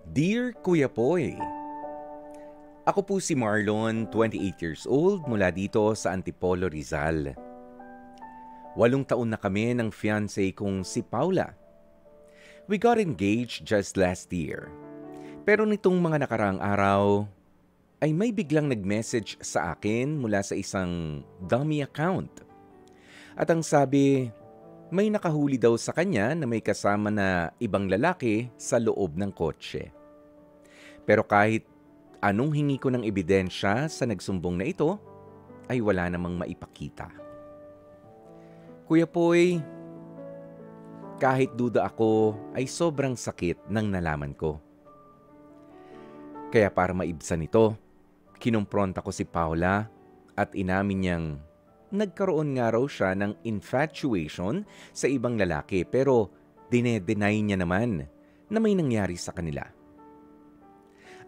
Dear Kuya Poy, ako po si Marlon, 28 years old, mula dito sa Antipolo, Rizal. 8 taon na kami ng fiancé kong si Paula. We got engaged just last year. Pero nitong mga nakaraang araw, ay may biglang nag-message sa akin mula sa isang dummy account. At ang sabi, may nakahuli daw sa kanya na may kasama na ibang lalaki sa loob ng kotse. Pero kahit anong hingi ko ng ebidensya sa nagsumbong na ito, ay wala namang maipakita. Kuya Poy, kahit duda ako ay sobrang sakit ng nalaman ko. Kaya para maibsan ito, kinumpronta ko si Paula at inamin niyang nagkaroon nga raw siya ng infatuation sa ibang lalaki pero dine-deny niya naman na may nangyari sa kanila.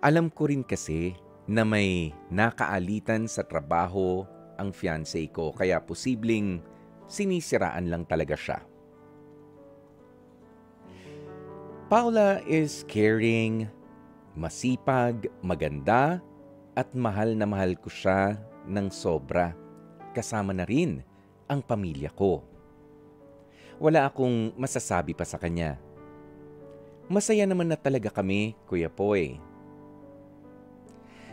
Alam ko rin kasi na may nakaalitan sa trabaho ang fiancé ko kaya posibleng sinisiraan lang talaga siya. Paula is caring, masipag, maganda at mahal na mahal ko siya ng sobra. Kasama na rin ang pamilya ko. Wala akong masasabi pa sa kanya. Masaya naman na talaga kami, Kuya Poy.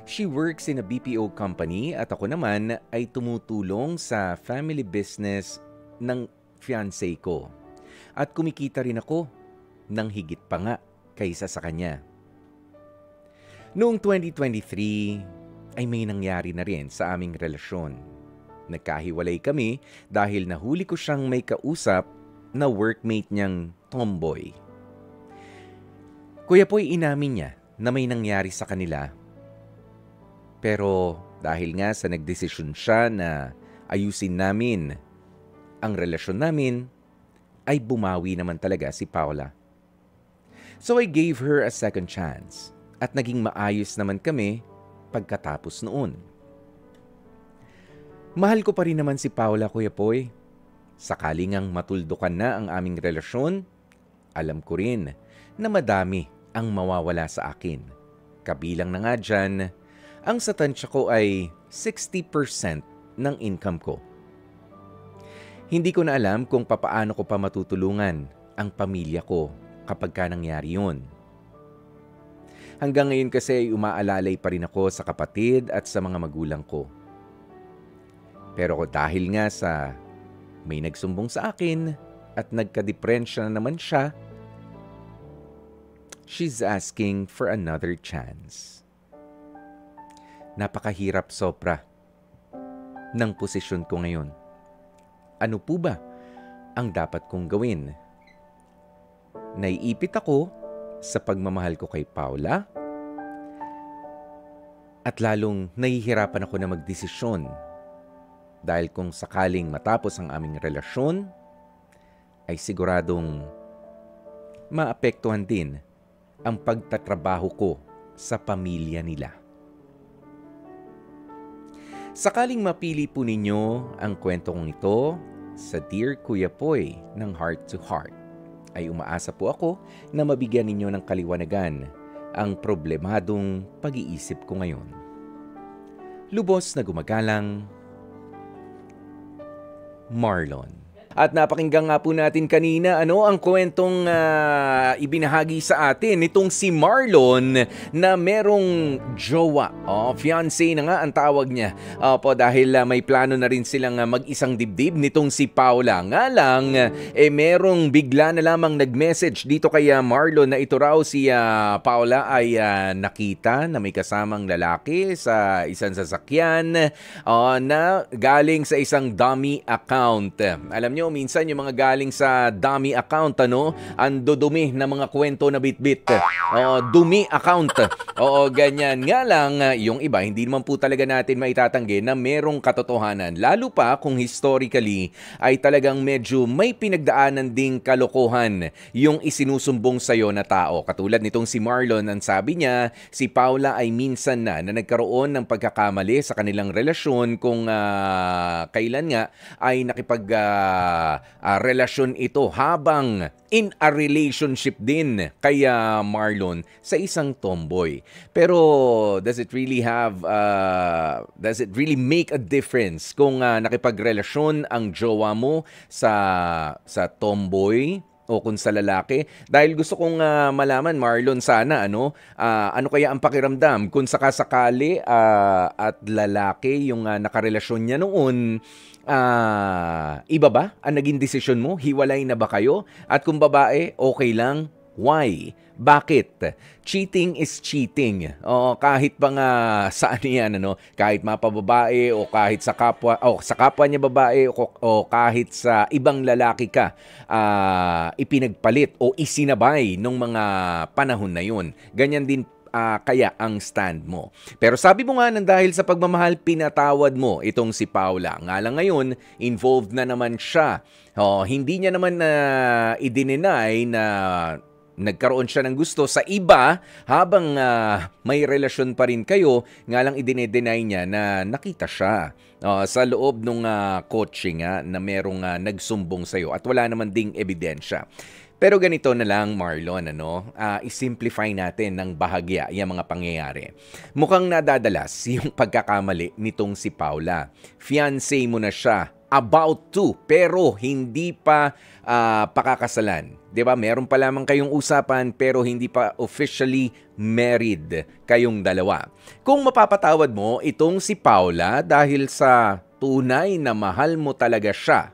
She works in a BPO company at ako naman ay tumutulong sa family business ng fiancé ko. At kumikita rin ako ng higit pa nga kaysa sa kanya. Noong 2023 ay may nangyari na rin sa aming relasyon. Nagkahiwalay kami dahil nahuli ko siyang may kausap na workmate niyang tomboy. Kuya Poy, inamin niya na may nangyari sa kanila. Pero dahil nga sa nagdesisyon siya na ayusin namin ang relasyon namin, ay bumawi naman talaga si Paula. So I gave her a second chance at naging maayos naman kami pagkatapos noon. Mahal ko pa rin naman si Paula, Kuya Poy. Sakaling ang matuldukan na ang aming relasyon, alam ko rin na madami ang mawawala sa akin. Kabilang na nga dyan, ang sa tansya ko ay 60% ng income ko. Hindi ko na alam kung papaano ko pa matutulungan ang pamilya ko kapag ka nangyari yun. Hanggang ngayon kasi umaalalay pa rin ako sa kapatid at sa mga magulang ko. Pero dahil nga sa may nagsumbong sa akin at nagka-depression na naman siya, she's asking for another chance. Napakahirap sobra ng posisyon ko ngayon. Ano po ba ang dapat kong gawin? Naiipit ako sa pagmamahal ko kay Paula at lalong nahihirapan ako na magdesisyon dahil kung sakaling matapos ang aming relasyon ay siguradong maapektuhan din ang pagtatrabaho ko sa pamilya nila. Sakaling mapili po ninyo ang kwento kong ito sa Dear Kuya Poy ng Heart to Heart, ay umaasa po ako na mabigyan ninyo ng kaliwanagan ang problemadong pag-iisip ko ngayon. Lubos na gumagalang, Marlon. At napakinggan nga po natin kanina ang kwentong ibinahagi sa atin nitong si Marlon na merong jowa. Fiancé na nga ang tawag niya. Dahil may plano na rin silang mag-isang dibdib nitong si Paula. Nga lang, merong bigla na lamang nag-message dito kay Marlon na ito raw si Paula ay nakita na may kasamang lalaki sa isang sasakyan na galing sa isang dummy account. Alam niyo, minsan yung mga galing sa dummy account, ang dudumi na mga kwento na bitbit. Dumi account. Ganyan. Nga lang, yung iba, hindi naman po talaga natin maitatanggi na merong katotohanan. Lalo pa kung historically ay talagang medyo may pinagdaanan ding kalokohan yung isinusumbong sa'yo na tao. Katulad nitong si Marlon, ang sabi niya, si Paula ay minsan na nagkaroon ng pagkakamali sa kanilang relasyon kung kailan nga ay relasyon ito habang in a relationship din kaya Marlon sa isang tomboy. Pero does it really make a difference kung nakipagrelasyon ang jowa mo sa tomboy o kung sa lalaki? Dahil gusto kong malaman, Marlon, sana ano kaya ang pakiramdam kung sakasakali at lalaki yung nakarelasyon niya noon. Iba ba ang naging desisyon mo? Hiwalay na ba kayo? At kung babae, okay lang? Why? Bakit? Cheating is cheating. Kahit pa nga saan yan, kahit mapababae o kahit sa kapwa niya babae o kahit sa ibang lalaki ka, ipinagpalit o isinabay nung mga panahon na yun. Ganyan din kaya ang stand mo. Pero sabi mo nga nang dahil sa pagmamahal, pinatawad mo itong si Paula. Nga lang ngayon, involved na naman siya. Hindi niya naman i-deny na nagkaroon siya ng gusto sa iba habang may relasyon pa rin kayo, nga lang i-deny niya na nakita siya sa loob ng kotse nga na merong nagsumbong sa'yo at wala naman ding ebidensya. Pero ganito na lang, Marlon, i-simplify natin ng bahagya yung mga pangyayari. Mukhang nadadalas yung pagkakamali nitong si Paula. Fiancé mo na siya, about to, pero hindi pa pakakasalan. 'Di ba? Meron pa lamang kayong usapan pero hindi pa officially married kayong dalawa. Kung mapapatawad mo itong si Paula dahil sa tunay na mahal mo talaga siya,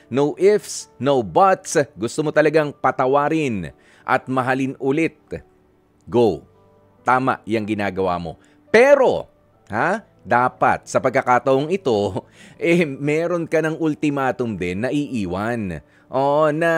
no ifs, no buts, gusto mo talagang patawarin at mahalin ulit, go. Tama yung ginagawa mo. Pero, dapat sa pagkakataong ito, meron ka ng ultimatum din na iiwan. Na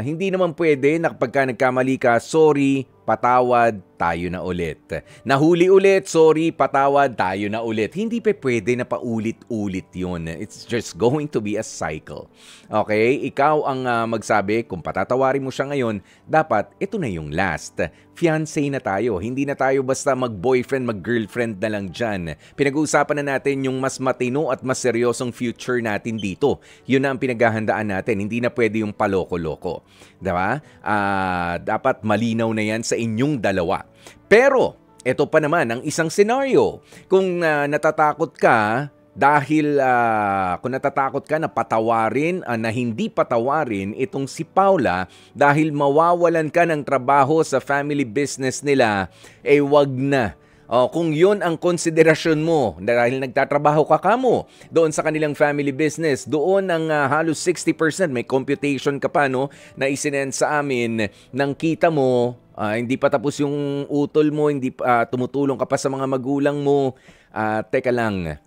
hindi naman pwede na kapag nagkamali ka, sorry, patawad, tayo na ulit. Nahuli ulit, sorry, patawad, tayo na ulit. Hindi pa pwede na paulit-ulit yun. It's just going to be a cycle. Okay? Ikaw ang magsabi, kung patatawarin mo siya ngayon, dapat ito na yung last. Fiancé na tayo. Hindi na tayo basta mag-boyfriend, mag-girlfriend na lang dyan. Pinag-uusapan na natin yung mas matino at mas seryosong future natin dito. Yun na ang pinaghahandaan natin. Hindi na pwede yung paloko-loko. Diba? Dapat malinaw na yan sa inyong dalawa. Pero, ito pa naman ang isang senaryo. Kung natatakot ka dahil kung natatakot ka na patawarin, na hindi patawarin itong si Paula dahil mawawalan ka ng trabaho sa family business nila, wag na. Kung yun ang konsiderasyon mo dahil nagtatrabaho ka kamo doon sa kanilang family business, doon ang halos 60%, may computation ka pa na isinend sa amin ng kita mo, hindi pa tapos yung utol mo, hindi tumutulong ka pa sa mga magulang mo. Teka lang,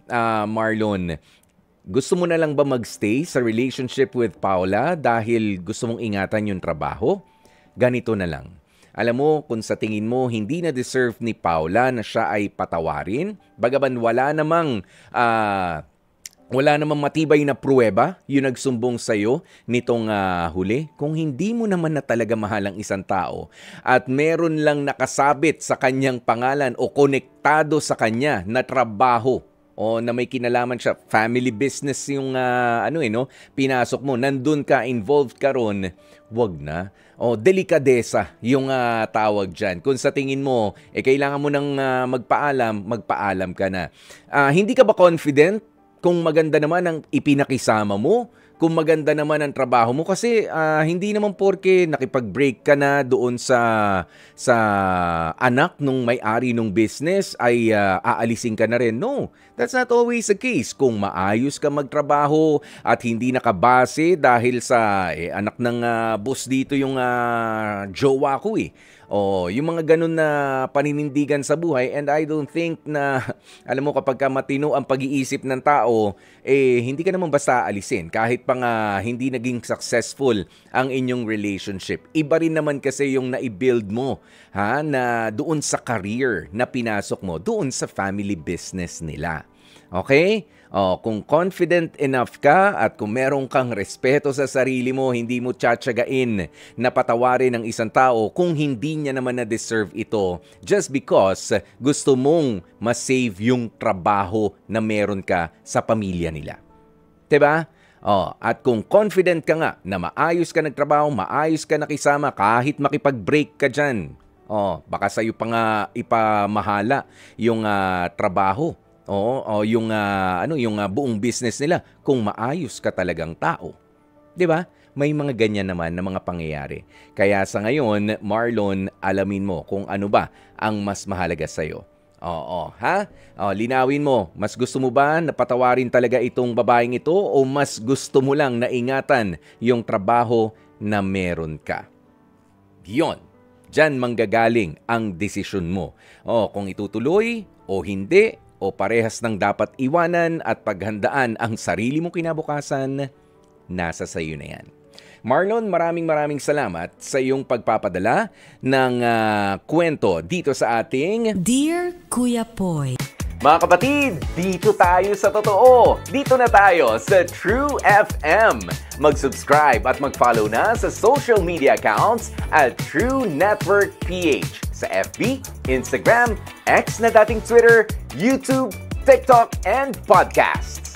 Marlon, gusto mo na lang ba magstay sa relationship with Paula dahil gusto mong ingatan yung trabaho? Ganito na lang. Alam mo, kung sa tingin mo hindi na deserve ni Paula na siya ay patawarin, bagaman wala namang matibay na pruweba yung nagsumbong sa'yo nitong huli, kung hindi mo naman na talaga mahal ang isang tao at meron lang nakasabit sa kanyang pangalan o konektado sa kanya na trabaho o na may kinalaman siya, family business yung pinasok mo, nandun ka, involved ka ron, wag na. Delikadesa yung tawag dyan. Kung sa tingin mo, kailangan mo nang magpaalam ka na. Hindi ka ba confident kung maganda naman ang ipinakisama mo? Kung maganda naman ang trabaho mo? Kasi hindi naman porke nakipag-break ka na doon sa anak nung may-ari nung business ay aalisin ka na rin. No, that's not always the case. Kung maayos ka magtrabaho at hindi nakabase dahil sa anak ng boss dito yung jowa ko yung mga ganun na paninindigan sa buhay, and I don't think na, alam mo, kapag matino ang pag-iisip ng tao, hindi ka naman basta aalisin kahit pa nga hindi naging successful ang inyong relationship. Iba rin naman kasi yung na-build mo na doon sa career na pinasok mo, doon sa family business nila. Okay? Kung confident enough ka at kung meron kang respeto sa sarili mo, hindi mo tsatsagain na patawarin ng isang tao kung hindi niya naman na-deserve ito just because gusto mong ma-save yung trabaho na meron ka sa pamilya nila. 'Di ba? At kung confident ka nga na maayos ka nagtrabaho, maayos ka nakisama, kahit makipag-break ka dyan, baka sa'yo pa nga ipamahala yung trabaho. Yung buong business nila kung maayos ka talagang tao. 'Di ba? May mga ganyan naman na mga pangyayari. Kaya sa ngayon, Marlon, alamin mo kung ano ba ang mas mahalaga sa'yo. Linawin mo, mas gusto mo ba na patawarin talaga itong babaeng ito o mas gusto mo lang na ingatan yung trabaho na meron ka? Yun, dyan manggagaling ang desisyon mo. Kung itutuloy o hindi, o parehas ng dapat iwanan at paghandaan ang sarili mong kinabukasan, nasa sayo na yan. Marlon, maraming salamat sa iyong pagpapadala ng kwento dito sa ating Dear Kuya Poy. Mga kapatid, dito tayo sa totoo. Dito na tayo sa True FM. Mag-subscribe at mag-follow na sa social media accounts at True Network PH sa FB, Instagram, X na dating Twitter, YouTube, TikTok, and podcasts.